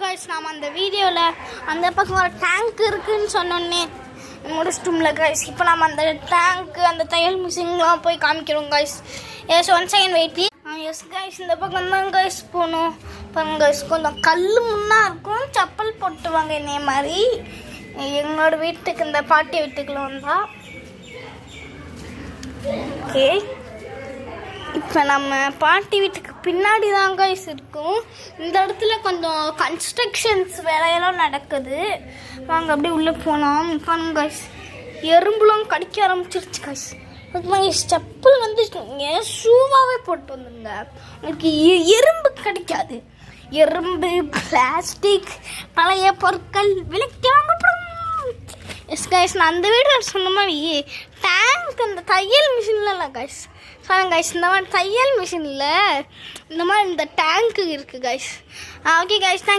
Guys நாம் அந்த வீடியோவில் அந்த பக்கம் ஒரு டேங்க் இருக்குதுன்னு சொன்னோன்னே முடிச்சிட்டோம்ல கைஸ். இப்போ நம்ம அந்த டேங்க்கு அந்த தையல் மிஷின்லாம் போய் காமிக்கிறோம் guys. Yes 1 second wait please. Yes guys இந்த பக்கம் தான் கைஸ் போகணும். பாருங்க கைஸ் கொஞ்சம் கல் முன்னா இருக்கும், செப்பல் போட்டுவாங்க என்னைய மாதிரி. எங்களோட வீட்டுக்கு இந்த பாட்டி வீட்டுக்குள்ள வந்தா ஓகே. இப்போ நம்ம பாட்டி வீட்டுக்கு பின்னாடி தான் கைஸ் இருக்கும். இந்த இடத்துல கொஞ்சம் கன்ஸ்ட்ரக்ஷன்ஸ் வேலையெல்லாம் நடக்குது. வாங்க அப்படியே உள்ளே போகலாம். பாருங்க கைஸ் எறும்புலாம் கடிக்க ஆரம்பிச்சிருச்சு கைஸ். கைஸ் செப்பல் வந்து நீங்கள் ஷூவாகவே போட்டு வந்துடுங்க, உங்களுக்கு எறும்பு கிடைக்காது. எறும்பு பிளாஸ்டிக் பழைய பொருட்கள் விலைக்கு வாங்கப்படும். எஸ் கைஸ் நான் அந்த வீடியோவில் சொன்ன மாதிரி டேங்க் அந்த தையல் மிஷின்லாம் கைஸ் சொல்லுங்க கைஸ். இந்த மாதிரி தையல் மிஷினில் இந்த மாதிரி இந்த டேங்க்கு இருக்குது கைஸ். Okay guys thanks.